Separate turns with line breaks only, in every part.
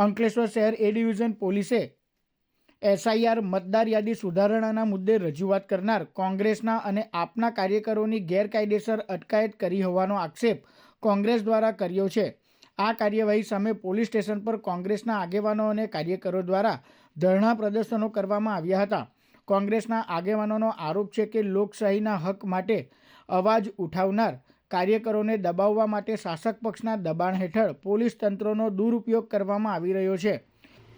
અંકલેશ્વર શહેર એ ડિવિઝન પોલીસે એસઆઈઆર મતદાર યાદી સુધારણાના મુદ્દે રજૂઆત કરનાર કોંગ્રેસના અને આપના કાર્યકરોની ગેરકાયદેસર અટકાયત કરી હોવાનો આક્ષેપ કોંગ્રેસ દ્વારા કર્યો છે। આ કાર્યવાહી સામે પોલીસ સ્ટેશન પર કોંગ્રેસના આગેવાનો અને કાર્યકરો દ્વારા ધરણા પ્રદર્શનો કરવામાં આવ્યા હતા। કોંગ્રેસના આગેવાનોનો આરોપ છે કે લોકશાહીના હક માટે અવાજ ઉઠાવનાર કાર્યકરોને દબાવવા માટે શાસક પક્ષના દબાણ હેઠળ પોલીસ તંત્રનો દુરુપયોગ કરવામાં આવી રહ્યો છે,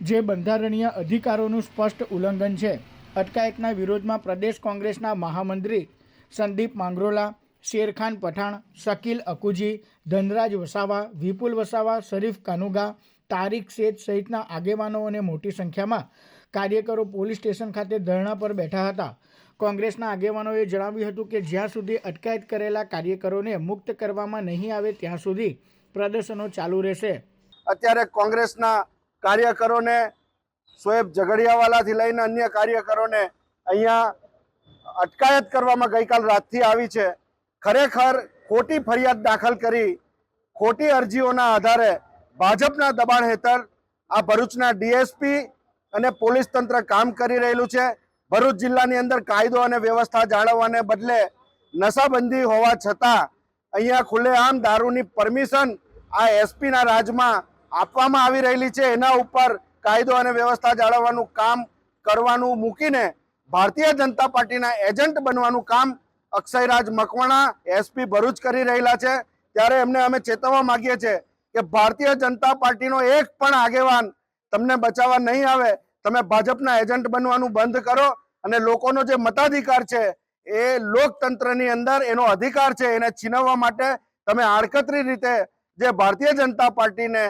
જે બંધારણીય અધિકારોનું સ્પષ્ટ ઉલ્લંઘન છે। અટકાયતના વિરોધમાં પ્રદેશ કોંગ્રેસના મહામંત્રી સંદીપ માંગરોલા, શેરખાન પઠાણ, શકીલ અકુજી, ધનરાજ વસાવા, વિપુલ વસાવા, શરીફ કાનુગા, તારીક શેખ સહિતના આગેવાનો અને મોટી સંખ્યામાં કાર્યકરો પોલીસ સ્ટેશન ખાતે ધરણા પર બેઠા હતા। કોંગ્રેસના આગેવાનોએ જણાવ્યું હતું કે જ્યાં સુધી અટકાયત કરેલા કાર્યકરોને મુક્ત કરવામાં નહીં આવે ત્યાં સુધી પ્રદર્શનો ચાલુ રહેશે।
અત્યારે કોંગ્રેસના કાર્યકરોને શોએબ ઝઘડિયાવાલાથી લઈને અન્ય કાર્યકરોને અહીંયા અટકાયત કરવામાં ગઈકાલ રાતથી આવી છે। ખરેખર ખોટી ફરિયાદ દાખલ કરી ખોટી અરજીઓના આધારે ભાજપના દબાણ હેઠળ આ ભરૂચના ડીએસપી અને પોલીસ તંત્ર કામ કરી રહેલું છે। ભરૂચ જિલ્લાની અંદર કાયદો અને વ્યવસ્થા જાળવવાને બદલે નશાબંધી હોવા છતાં અહીંયા ખુલ્લેઆમ દારૂની પરમિશન આ એસપીના રાજમાં આપવામાં આવી રહેલી છે। એના ઉપર કાયદો અને વ્યવસ્થા જાળવવાનું કામ કરવાનું મૂકીને ભારતીય જનતા પાર્ટીના એજન્ટ બનવાનું કામ અક્ષયરાજ મકવાણા એસપી ભરૂચ કરી રહેલા છે। ત્યારે એમને અમે ચેતવવા માંગીએ છીએ કે ભારતીય જનતા પાર્ટીનો એક પણ આગેવાન તમને બચાવવા નહીં આવે। તમે ભાજપના એજન્ટ બનવાનું બંધ કરો અને લોકોનો જે મતાધિકાર છે એ લોકતંત્રની અંદર એનો અધિકાર છે એને છીનવવા માટે તમે આડકતરી રીતે જે ભારતીય જનતા પાર્ટીને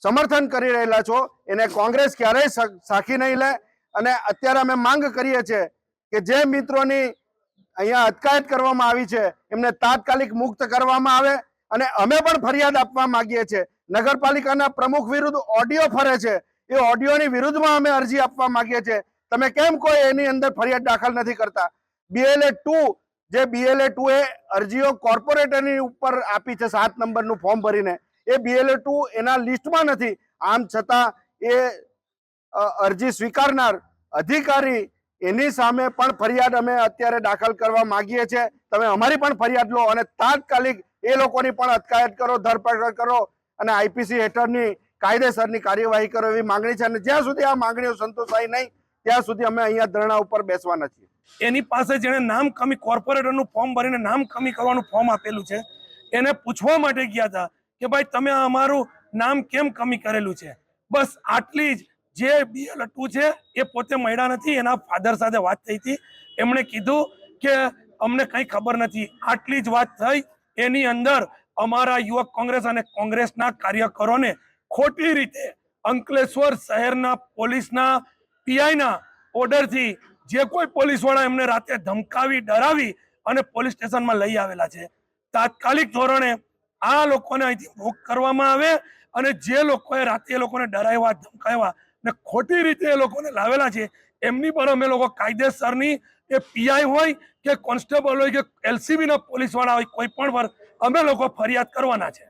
સમર્થન કરી રહેલા છો એને કોંગ્રેસ ક્યારેય સાખી નહીં લે। અને અત્યારે અમે માંગ કરીએ છીએ કે જે મિત્રોની અહીંયા અટકાયત કરવામાં આવી છે એમને તાત્કાલિક મુક્ત કરવામાં આવે। અને અમે પણ ફરિયાદ આપવા માંગીએ છીએ। નગરપાલિકાના પ્રમુખ વિરુદ્ધ ઓડિયો ફરે છે, એ ઓડિયોની વિરુદ્ધમાં અમે અરજી આપવા માંગીએ છીએ। તમે કેમ કોઈ એની અંદર ફરિયાદ દાખલ નથી કરતા? BLA-2 જે BLA-2 એ અરજીઓ કોર્પોરેટરની ઉપર આપી છે 7 નંબરનું ફોર્મ ભરીને, એ BLA-2 એના લિસ્ટમાં નથી। આમ છતાં એ અરજી સ્વીકારનાર અધિકારી એની સામે પણ ફરિયાદ અમે અત્યારે દાખલ કરવા માંગીએ છીએ। તમે અમારી પણ ફરિયાદ લો અને તાત્કાલિક એ લોકોની પણ અટકાયત કરો, ધરપકડ કરો અને આઈપીસી હેઠળની કાયદેસરની કાર્યવાહી કરો એવી માંગણી છે। અને જ્યાં સુધી આ માંગણીઓ સંતોષાય નહીં ત્યાં સુધી અમે અહીંયા ધરણા ઉપર બેસવાના છીએ।
એની પાસે જેણે નામ કમી કોર્પોરેટરનું ફોર્મ ભરીને નામ કમી કરવાનું ફોર્મ આપેલું છે એને પૂછવા માટે ગયા હતા કે ભાઈ તમે અમારું નામ કેમ કમી કરેલું છે? બસ આટલી જ। જે BLA-2 છે એ પોતે મળ્યા નથી, એના ફાધર સાથે વાત થઈ હતી, એમણે કીધું કે અમને કંઈ ખબર નથી। આટલી જ વાત થઈ। એની અંદર અમારા યુવક કોંગ્રેસ અને કોંગ્રેસના કાર્યકરોને ખોટી રીતે અંકલેશ્વર શહેરના પોલીસના પીઆઈના ઓર્ડરથી જે કોઈ પોલીસવાળા એમને રાતે ધમકાવી ડરાવી અને પોલીસ સ્ટેશનમાં લઈ આવેલા છે। તાત્કાલિક ધોરણે આ લોકોને અહીંથી મુક્ત કરવામાં આવે અને જે લોકોએ રાતે એ લોકોને ડરાવ્યા, ધમકાવ્યા ને ખોટી રીતે એ લોકોને લાવેલા છે એમની પર અમે લોકો કાયદેસરની એ પીઆઈ હોય કે કોન્સ્ટેબલ હોય કે LCBના પોલીસવાળા હોય કોઈ પણ પર અમે લોકો ફરિયાદ કરવાના છે।